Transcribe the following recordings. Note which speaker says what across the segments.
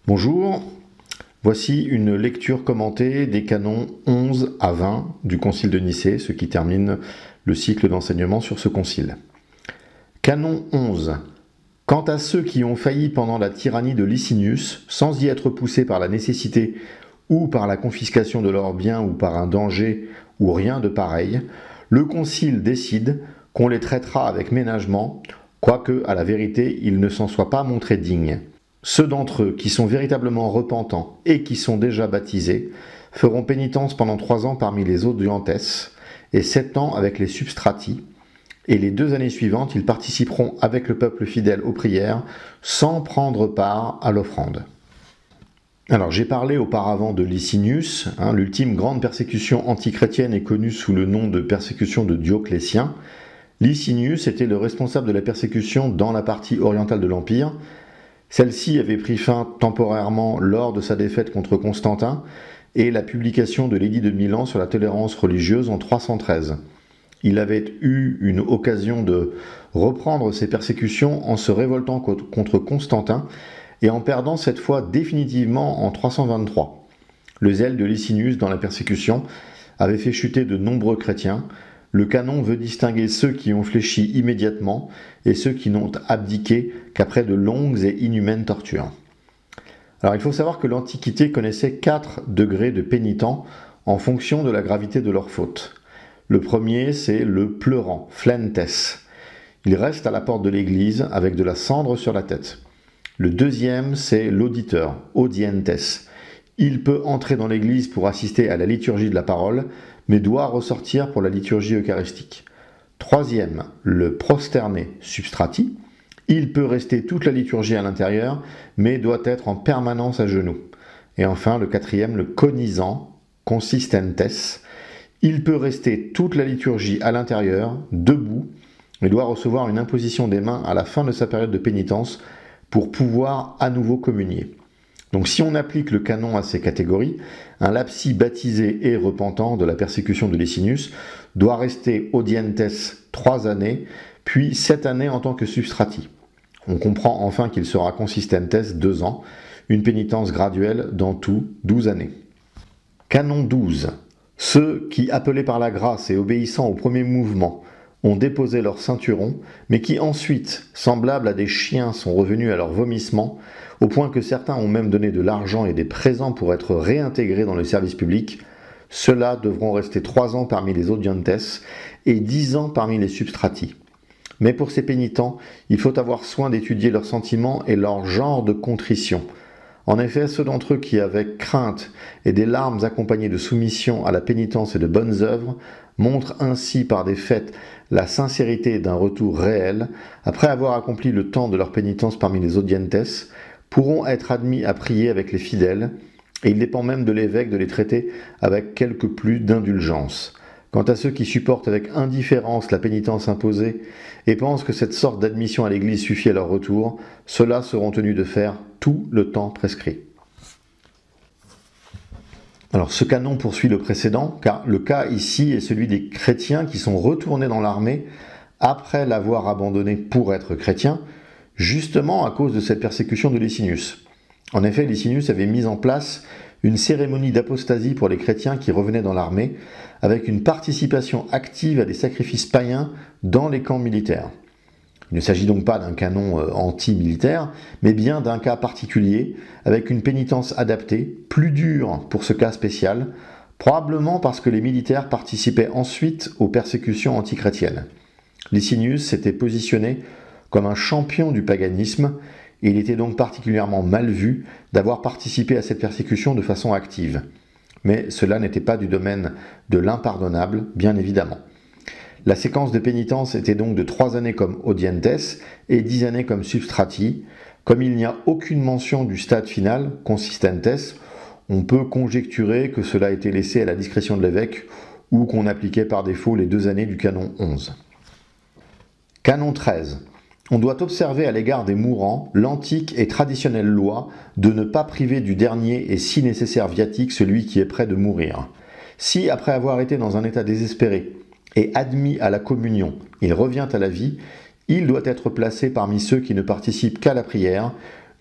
Speaker 1: Bonjour, voici une lecture commentée des canons 11 à 20 du Concile de Nicée, ce qui termine le cycle d'enseignement sur ce concile. Canon 11. Quant à ceux qui ont failli pendant la tyrannie de Licinius, sans y être poussés par la nécessité ou par la confiscation de leurs biens ou par un danger ou rien de pareil, le Concile décide qu'on les traitera avec ménagement, quoique, à la vérité, ils ne s'en soient pas montrés dignes. Ceux d'entre eux qui sont véritablement repentants et qui sont déjà baptisés feront pénitence pendant 3 ans parmi les audientes et 7 ans avec les substrati, et les 2 années suivantes, ils participeront avec le peuple fidèle aux prières sans prendre part à l'offrande. Alors, j'ai parlé auparavant de Licinius, l'ultime grande persécution antichrétienne est connue sous le nom de persécution de Dioclétien. Licinius était le responsable de la persécution dans la partie orientale de l'Empire. Celle-ci avait pris fin temporairement lors de sa défaite contre Constantin et la publication de l'édit de Milan sur la tolérance religieuse en 313. Il avait eu une occasion de reprendre ses persécutions en se révoltant contre Constantin et en perdant cette fois définitivement en 323. Le zèle de Licinius dans la persécution avait fait chuter de nombreux chrétiens. Le canon veut distinguer ceux qui ont fléchi immédiatement et ceux qui n'ont abdiqué qu'après de longues et inhumaines tortures. Alors il faut savoir que l'Antiquité connaissait 4 degrés de pénitents en fonction de la gravité de leur faute. Le premier, c'est le pleurant, flentes. Il reste à la porte de l'église avec de la cendre sur la tête. Le deuxième, c'est l'auditeur, audientes. Il peut entrer dans l'église pour assister à la liturgie de la parole, mais doit ressortir pour la liturgie eucharistique. Troisième, le prosterné, substrati. Il peut rester toute la liturgie à l'intérieur, mais doit être en permanence à genoux. Et enfin, le quatrième, le conisant, consistentes. Il peut rester toute la liturgie à l'intérieur, debout, mais doit recevoir une imposition des mains à la fin de sa période de pénitence pour pouvoir à nouveau communier. Donc si on applique le canon à ces catégories, un lapsi baptisé et repentant de la persécution de Licinius doit rester audientes 3 années, puis 7 années en tant que substrati. On comprend enfin qu'il sera consistentes 2 ans, une pénitence graduelle dans tout 12 années. Canon 12. Ceux qui, appelés par la grâce et obéissant au premier mouvement, ont déposé leur ceinturon, mais qui ensuite, semblables à des chiens, sont revenus à leur vomissement, au point que certains ont même donné de l'argent et des présents pour être réintégrés dans le service public, ceux-là devront rester 3 ans parmi les audientes et 10 ans parmi les substrati. Mais pour ces pénitents, il faut avoir soin d'étudier leurs sentiments et leur genre de contrition. En effet, ceux d'entre eux qui, avec crainte et des larmes accompagnées de soumission à la pénitence et de bonnes œuvres, montrent ainsi par des faits la sincérité d'un retour réel, après avoir accompli le temps de leur pénitence parmi les audientes, pourront être admis à prier avec les fidèles, et il dépend même de l'évêque de les traiter avec quelque plus d'indulgence. Quant à ceux qui supportent avec indifférence la pénitence imposée et pensent que cette sorte d'admission à l'Église suffit à leur retour, ceux-là seront tenus de faire tout le temps prescrit. Alors ce canon poursuit le précédent, car le cas ici est celui des chrétiens qui sont retournés dans l'armée après l'avoir abandonné pour être chrétiens, justement à cause de cette persécution de Licinius. En effet, Licinius avait mis en place une cérémonie d'apostasie pour les chrétiens qui revenaient dans l'armée, avec une participation active à des sacrifices païens dans les camps militaires. Il ne s'agit donc pas d'un canon anti-militaire, mais bien d'un cas particulier, avec une pénitence adaptée, plus dure pour ce cas spécial, probablement parce que les militaires participaient ensuite aux persécutions antichrétiennes. Licinius s'était positionné comme un champion du paganisme, et il était donc particulièrement mal vu d'avoir participé à cette persécution de façon active. Mais cela n'était pas du domaine de l'impardonnable, bien évidemment. La séquence de pénitence était donc de 3 années comme audientes et 10 années comme substrati. Comme il n'y a aucune mention du stade final, consistentes, on peut conjecturer que cela a été laissé à la discrétion de l'évêque ou qu'on appliquait par défaut les 2 années du canon 11. Canon 13. On doit observer à l'égard des mourants l'antique et traditionnelle loi de ne pas priver du dernier et si nécessaire viatique celui qui est près de mourir. Si, après avoir été dans un état désespéré et admis à la communion, il revient à la vie, il doit être placé parmi ceux qui ne participent qu'à la prière,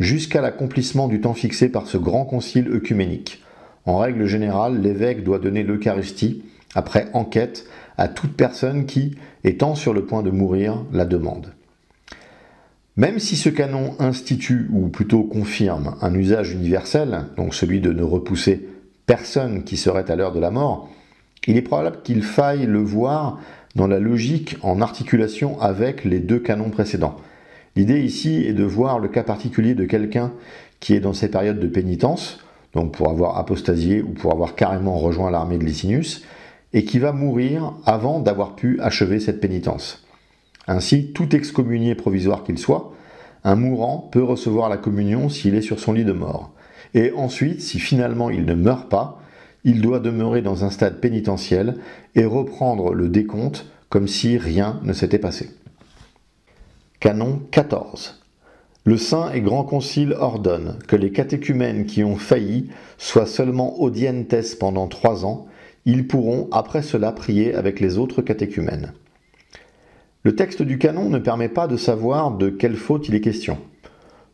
Speaker 1: jusqu'à l'accomplissement du temps fixé par ce grand concile œcuménique. En règle générale, l'évêque doit donner l'Eucharistie, après enquête, à toute personne qui, étant sur le point de mourir, la demande. Même si ce canon institue, ou plutôt confirme, un usage universel, donc celui de ne repousser personne qui serait à l'heure de la mort, il est probable qu'il faille le voir dans la logique en articulation avec les deux canons précédents. L'idée ici est de voir le cas particulier de quelqu'un qui est dans ces périodes de pénitence, donc pour avoir apostasié ou pour avoir carrément rejoint l'armée de Licinius, et qui va mourir avant d'avoir pu achever cette pénitence. Ainsi, tout excommunié provisoire qu'il soit, un mourant peut recevoir la communion s'il est sur son lit de mort. Et ensuite, si finalement il ne meurt pas, il doit demeurer dans un stade pénitentiel et reprendre le décompte comme si rien ne s'était passé. Canon 14. Le Saint et Grand Concile ordonne que les catéchumènes qui ont failli soient seulement audientes pendant 3 ans. Ils pourront après cela prier avec les autres catéchumènes. Le texte du canon ne permet pas de savoir de quelle faute il est question.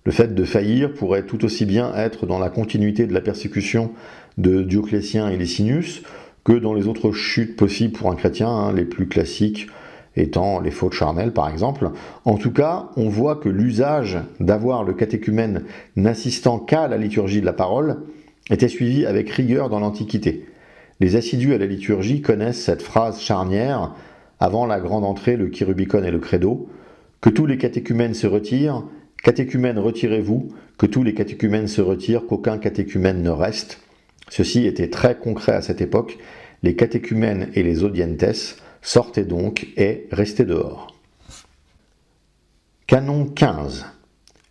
Speaker 1: Le fait de faillir pourrait tout aussi bien être dans la continuité de la persécution de Dioclétien et Licinius que dans les autres chutes possibles pour un chrétien, les plus classiques étant les fautes charnelles par exemple. En tout cas, on voit que l'usage d'avoir le catéchumène n'assistant qu'à la liturgie de la parole était suivi avec rigueur dans l'Antiquité. Les assidus à la liturgie connaissent cette phrase charnière, avant la grande entrée, le chirubicon et le credo, « Que tous les catéchumènes se retirent, catéchumènes retirez-vous, que tous les catéchumènes se retirent, qu'aucun catéchumène ne reste ». Ceci était très concret à cette époque, les catéchumènes et les audientes sortaient donc et restaient dehors. Canon 15.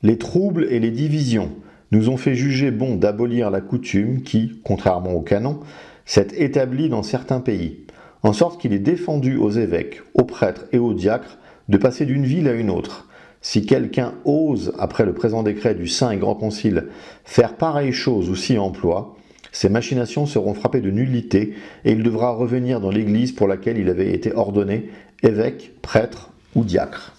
Speaker 1: Les troubles et les divisions nous ont fait juger bon d'abolir la coutume qui, contrairement au canon, s'est établie dans certains pays, en sorte qu'il est défendu aux évêques, aux prêtres et aux diacres de passer d'une ville à une autre. Si quelqu'un ose, après le présent décret du Saint et Grand Concile, faire pareille chose ou s'y emploie, ses machinations seront frappées de nullité et il devra revenir dans l'église pour laquelle il avait été ordonné évêque, prêtre ou diacre.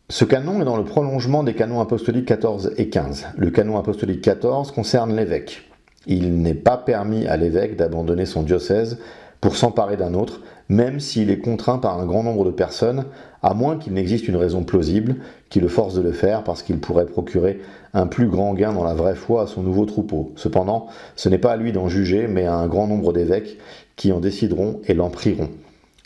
Speaker 1: Ce canon est dans le prolongement des canons apostoliques 14 et 15. Le canon apostolique 14 concerne l'évêque. Il n'est pas permis à l'évêque d'abandonner son diocèse pour s'emparer d'un autre, même s'il est contraint par un grand nombre de personnes, à moins qu'il n'existe une raison plausible qui le force de le faire parce qu'il pourrait procurer un plus grand gain dans la vraie foi à son nouveau troupeau. Cependant, ce n'est pas à lui d'en juger, mais à un grand nombre d'évêques qui en décideront et l'en prieront.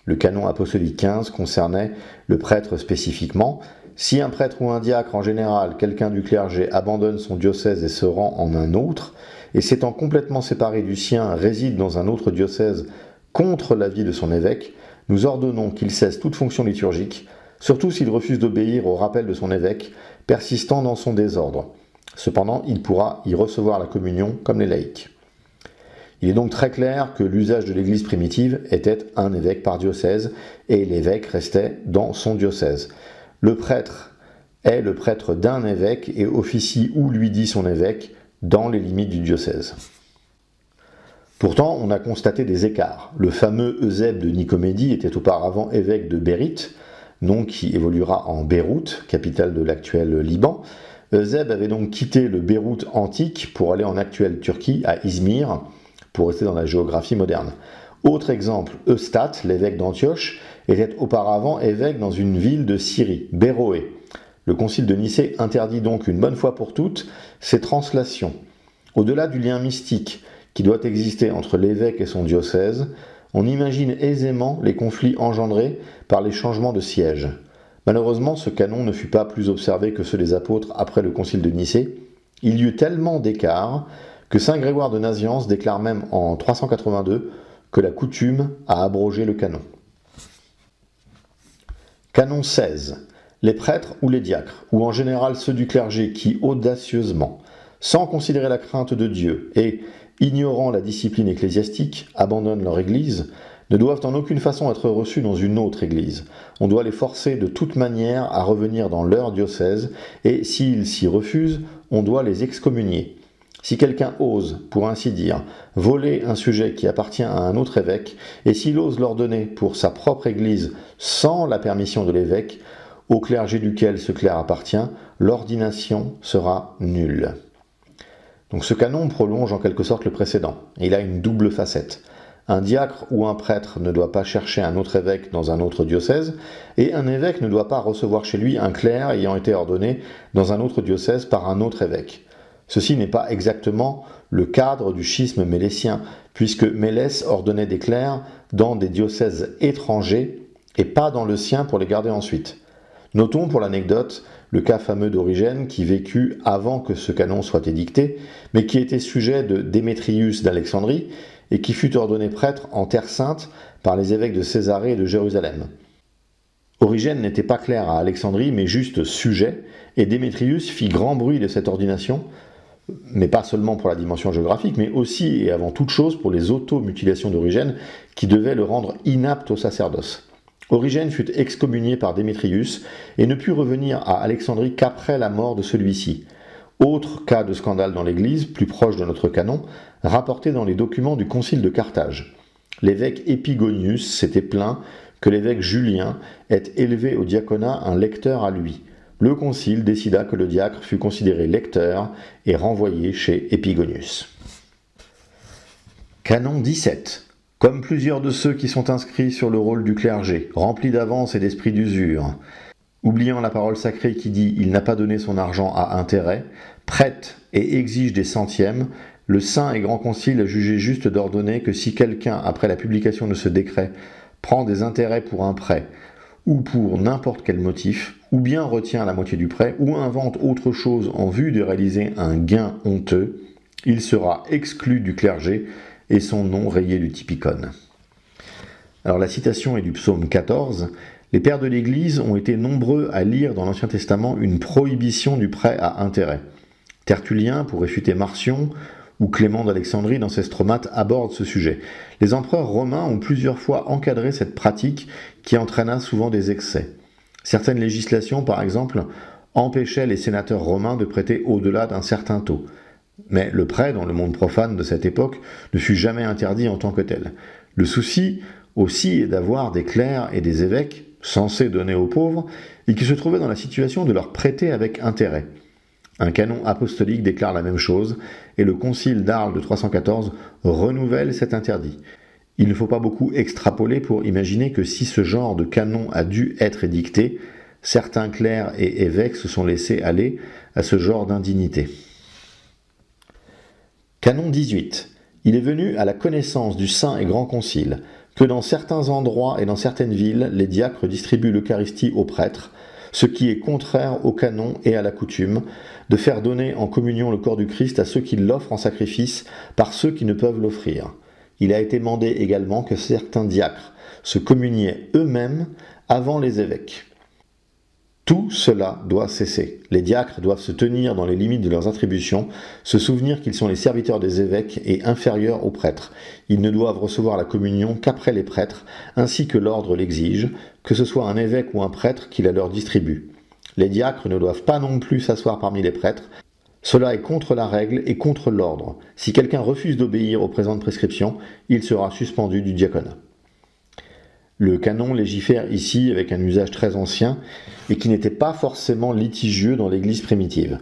Speaker 1: Le canon apostolique 15 concernait le prêtre spécifiquement. Si un prêtre ou un diacre, en général, quelqu'un du clergé, abandonne son diocèse et se rend en un autre, et s'étant complètement séparé du sien, réside dans un autre diocèse contre l'avis de son évêque, nous ordonnons qu'il cesse toute fonction liturgique, surtout s'il refuse d'obéir au rappel de son évêque, persistant dans son désordre. Cependant, il pourra y recevoir la communion comme les laïcs. Il est donc très clair que l'usage de l'Église primitive était un évêque par diocèse, et l'évêque restait dans son diocèse. Le prêtre est le prêtre d'un évêque et officie où lui dit son évêque, dans les limites du diocèse. Pourtant, on a constaté des écarts. Le fameux Eusèbe de Nicomédie était auparavant évêque de Bérite, nom qui évoluera en Beyrouth, capitale de l'actuel Liban. Eusèbe avait donc quitté le Beyrouth antique pour aller en actuelle Turquie, à Izmir, pour rester dans la géographie moderne. Autre exemple, Eustate, l'évêque d'Antioche, était auparavant évêque dans une ville de Syrie, Béroé. Le concile de Nicée interdit donc une bonne fois pour toutes ces translations. Au-delà du lien mystique qui doit exister entre l'évêque et son diocèse, on imagine aisément les conflits engendrés par les changements de siège. Malheureusement, ce canon ne fut pas plus observé que ceux des apôtres après le concile de Nicée. Il y eut tellement d'écarts que saint Grégoire de Nazianze déclare même en 382 que la coutume a abrogé le canon. Canon 16. Les prêtres ou les diacres, ou en général ceux du clergé qui audacieusement, sans considérer la crainte de Dieu et ignorant la discipline ecclésiastique, abandonnent leur église, ne doivent en aucune façon être reçus dans une autre église. On doit les forcer de toute manière à revenir dans leur diocèse, et s'ils s'y refusent, on doit les excommunier. Si quelqu'un ose, pour ainsi dire, voler un sujet qui appartient à un autre évêque, et s'il ose l'ordonner pour sa propre église sans la permission de l'évêque, au clergé duquel ce clerc appartient, l'ordination sera nulle. Donc ce canon prolonge en quelque sorte le précédent. Il a une double facette. Un diacre ou un prêtre ne doit pas chercher un autre évêque dans un autre diocèse, et un évêque ne doit pas recevoir chez lui un clerc ayant été ordonné dans un autre diocèse par un autre évêque. Ceci n'est pas exactement le cadre du schisme mélésien, puisque Mélès ordonnait des clercs dans des diocèses étrangers et pas dans le sien pour les garder ensuite. Notons pour l'anecdote le cas fameux d'Origène qui vécut avant que ce canon soit édicté, mais qui était sujet de Démétrius d'Alexandrie et qui fut ordonné prêtre en Terre Sainte par les évêques de Césarée et de Jérusalem. Origène n'était pas clerc à Alexandrie, mais juste sujet, et Démétrius fit grand bruit de cette ordination, mais pas seulement pour la dimension géographique, mais aussi et avant toute chose pour les auto-mutilations d'Origène qui devaient le rendre inapte au sacerdoce. Origène fut excommunié par Démétrius et ne put revenir à Alexandrie qu'après la mort de celui-ci. Autre cas de scandale dans l'Église, plus proche de notre canon, rapporté dans les documents du concile de Carthage. L'évêque Épigonius s'était plaint que l'évêque Julien ait élevé au diaconat un lecteur à lui. Le concile décida que le diacre fût considéré lecteur et renvoyé chez Épigonius. Canon 17. Comme plusieurs de ceux qui sont inscrits sur le rôle du clergé, remplis d'avance et d'esprit d'usure, oubliant la parole sacrée qui dit « il n'a pas donné son argent à intérêt », prête et exige des centièmes, le Saint et Grand Concile a jugé juste d'ordonner que si quelqu'un, après la publication de ce décret, prend des intérêts pour un prêt, ou pour n'importe quel motif, ou bien retient la moitié du prêt, ou invente autre chose en vue de réaliser un gain honteux, il sera exclu du clergé et son nom rayé du typicone. Alors la citation est du psaume 14. Les pères de l'Église ont été nombreux à lire dans l'Ancien Testament une prohibition du prêt à intérêt. Tertullien, pour réfuter Marcion, ou Clément d'Alexandrie dans ses Stromates, abordent ce sujet. Les empereurs romains ont plusieurs fois encadré cette pratique qui entraîna souvent des excès. Certaines législations, par exemple, empêchaient les sénateurs romains de prêter au-delà d'un certain taux. Mais le prêt, dans le monde profane de cette époque, ne fut jamais interdit en tant que tel. Le souci aussi est d'avoir des clercs et des évêques, censés donner aux pauvres, et qui se trouvaient dans la situation de leur prêter avec intérêt. Un canon apostolique déclare la même chose, et le concile d'Arles de 314 renouvelle cet interdit. Il ne faut pas beaucoup extrapoler pour imaginer que si ce genre de canon a dû être édicté, certains clercs et évêques se sont laissés aller à ce genre d'indignité. Canon 18. Il est venu à la connaissance du Saint et Grand Concile que dans certains endroits et dans certaines villes, les diacres distribuent l'Eucharistie aux prêtres, ce qui est contraire au canon et à la coutume, de faire donner en communion le corps du Christ à ceux qui l'offrent en sacrifice par ceux qui ne peuvent l'offrir. Il a été mandé également que certains diacres se communiaient eux-mêmes avant les évêques. Tout cela doit cesser. Les diacres doivent se tenir dans les limites de leurs attributions, se souvenir qu'ils sont les serviteurs des évêques et inférieurs aux prêtres. Ils ne doivent recevoir la communion qu'après les prêtres, ainsi que l'ordre l'exige, que ce soit un évêque ou un prêtre qui la leur distribue. Les diacres ne doivent pas non plus s'asseoir parmi les prêtres. Cela est contre la règle et contre l'ordre. Si quelqu'un refuse d'obéir aux présentes prescriptions, il sera suspendu du diaconat. Le canon légifère ici avec un usage très ancien et qui n'était pas forcément litigieux dans l'Église primitive.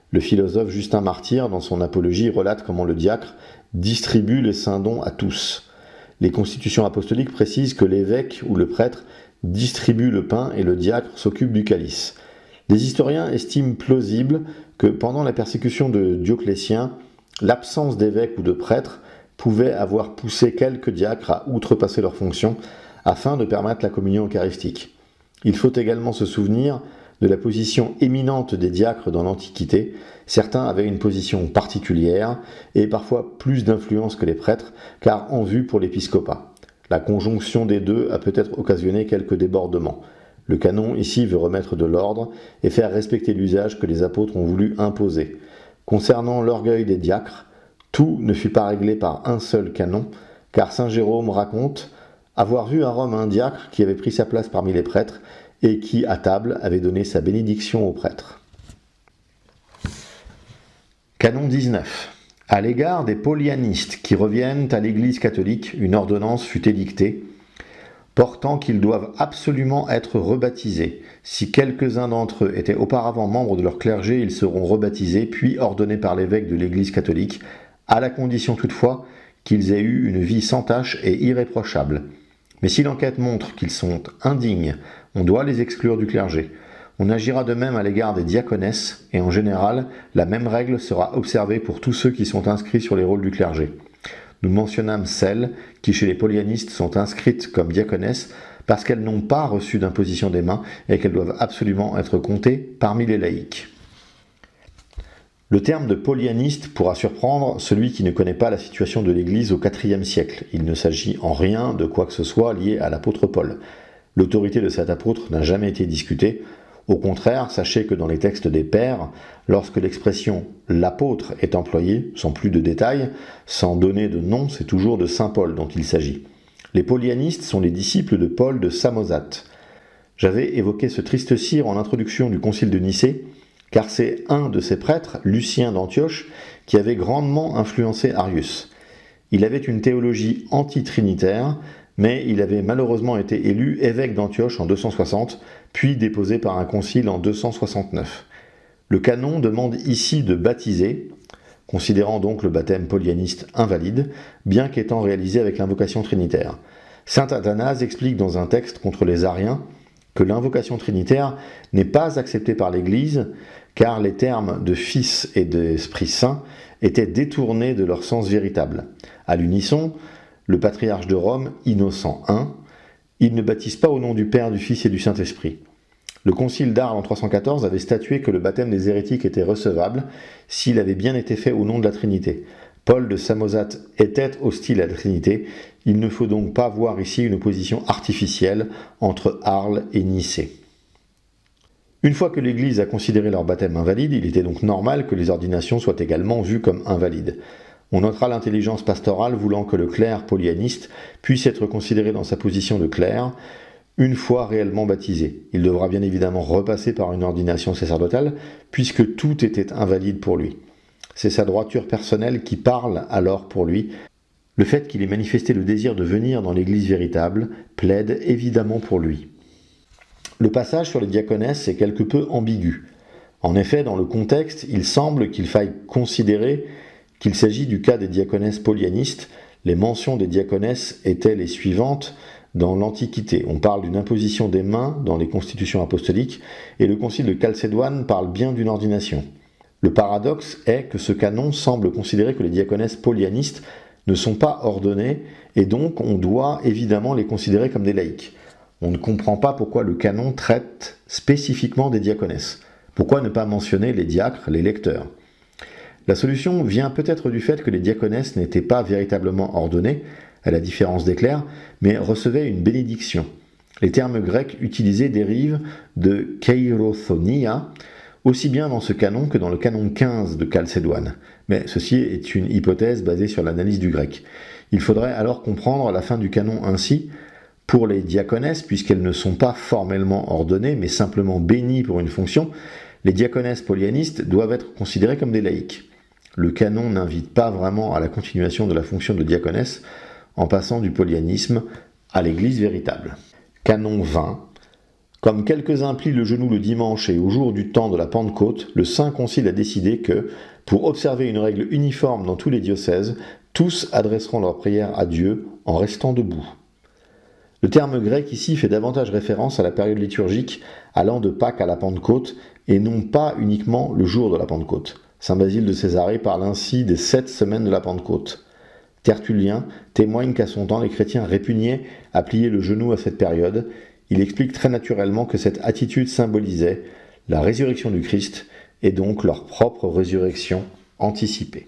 Speaker 1: Le philosophe Justin Martyr, dans son apologie, relate comment le diacre distribue les saints dons à tous. Les constitutions apostoliques précisent que l'évêque ou le prêtre distribue le pain et le diacre s'occupe du calice. Les historiens estiment plausible que pendant la persécution de Dioclétien, l'absence d'évêque ou de prêtre pouvait avoir poussé quelques diacres à outrepasser leurs fonctions afin de permettre la communion eucharistique. Il faut également se souvenir de la position éminente des diacres dans l'Antiquité. Certains avaient une position particulière et parfois plus d'influence que les prêtres, car en vue pour l'épiscopat. La conjonction des deux a peut-être occasionné quelques débordements. Le canon ici veut remettre de l'ordre et faire respecter l'usage que les apôtres ont voulu imposer. Concernant l'orgueil des diacres, tout ne fut pas réglé par un seul canon, car saint Jérôme raconte avoir vu à Rome un diacre qui avait pris sa place parmi les prêtres et qui, à table, avait donné sa bénédiction aux prêtres. Canon 19. À l'égard des polianistes qui reviennent à l'Église catholique, une ordonnance fut édictée. portant qu'ils doivent absolument être rebaptisés. Si quelques-uns d'entre eux étaient auparavant membres de leur clergé, ils seront rebaptisés, puis ordonnés par l'évêque de l'Église catholique, à la condition toutefois qu'ils aient eu une vie sans tache et irréprochable. Mais si l'enquête montre qu'ils sont indignes, on doit les exclure du clergé. On agira de même à l'égard des diaconesses, et en général, la même règle sera observée pour tous ceux qui sont inscrits sur les rôles du clergé. Nous mentionnâmes celles qui, chez les polyanistes, sont inscrites comme diaconesses parce qu'elles n'ont pas reçu d'imposition des mains et qu'elles doivent absolument être comptées parmi les laïcs. Le terme de polyaniste pourra surprendre celui qui ne connaît pas la situation de l'Église au IVe siècle. Il ne s'agit en rien de quoi que ce soit lié à l'apôtre Paul. L'autorité de cet apôtre n'a jamais été discutée. Au contraire, sachez que dans les textes des pères, lorsque l'expression « l'apôtre » est employée, sans plus de détails, sans donner de nom, c'est toujours de saint Paul dont il s'agit. Les polyanistes sont les disciples de Paul de Samosate. J'avais évoqué ce triste cire en introduction du concile de Nicée, car c'est un de ses prêtres, Lucien d'Antioche, qui avait grandement influencé Arius. Il avait une théologie antitrinitaire, mais il avait malheureusement été élu évêque d'Antioche en 260, puis déposé par un concile en 269. Le canon demande ici de baptiser, considérant donc le baptême polyaniste invalide, bien qu'étant réalisé avec l'invocation trinitaire. Saint Athanase explique dans un texte contre les Ariens que l'invocation trinitaire n'est pas acceptée par l'Église, car les termes de Fils et d'Esprit Saint étaient détournés de leur sens véritable. À l'unisson, le patriarche de Rome, Innocent I, il ne baptise pas au nom du Père, du Fils et du Saint-Esprit. Le concile d'Arles en 314 avait statué que le baptême des hérétiques était recevable s'il avait bien été fait au nom de la Trinité. Paul de Samosate était hostile à la Trinité, il ne faut donc pas voir ici une opposition artificielle entre Arles et Nicée. Une fois que l'Église a considéré leur baptême invalide, il était donc normal que les ordinations soient également vues comme invalides. On notera l'intelligence pastorale voulant que le clerc polyaniste puisse être considéré dans sa position de clerc une fois réellement baptisé. Il devra bien évidemment repasser par une ordination sacerdotale puisque tout était invalide pour lui. C'est sa droiture personnelle qui parle alors pour lui. Le fait qu'il ait manifesté le désir de venir dans l'Église véritable plaide évidemment pour lui. Le passage sur les diaconesses est quelque peu ambigu. En effet, dans le contexte, il semble qu'il faille considérer qu'il s'agit du cas des diaconesses polyanistes. Les mentions des diaconesses étaient les suivantes dans l'Antiquité. On parle d'une imposition des mains dans les constitutions apostoliques, et le concile de Chalcédoine parle bien d'une ordination. Le paradoxe est que ce canon semble considérer que les diaconesses polyanistes ne sont pas ordonnées, et donc on doit évidemment les considérer comme des laïcs. On ne comprend pas pourquoi le canon traite spécifiquement des diaconesses. Pourquoi ne pas mentionner les diacres, les lecteurs ? La solution vient peut-être du fait que les diaconesses n'étaient pas véritablement ordonnées, à la différence des clercs, mais recevaient une bénédiction. Les termes grecs utilisés dérivent de keirosonia, aussi bien dans ce canon que dans le canon 15 de Chalcédoine. Mais ceci est une hypothèse basée sur l'analyse du grec. Il faudrait alors comprendre la fin du canon ainsi: pour les diaconesses, puisqu'elles ne sont pas formellement ordonnées, mais simplement bénies pour une fonction, les diaconesses polyanistes doivent être considérées comme des laïcs. Le canon n'invite pas vraiment à la continuation de la fonction de diaconesse en passant du polyanisme à l'Église véritable. Canon 20. Comme quelques-uns plient le genou le dimanche et au jour du temps de la Pentecôte, le Saint Concile a décidé que, pour observer une règle uniforme dans tous les diocèses, tous adresseront leur prière à Dieu en restant debout. Le terme grec ici fait davantage référence à la période liturgique allant de Pâques à la Pentecôte et non pas uniquement le jour de la Pentecôte. Saint Basile de Césarée parle ainsi des 7 semaines de la Pentecôte. Tertullien témoigne qu'à son temps les chrétiens répugnaient à plier le genou à cette période. Il explique très naturellement que cette attitude symbolisait la résurrection du Christ et donc leur propre résurrection anticipée.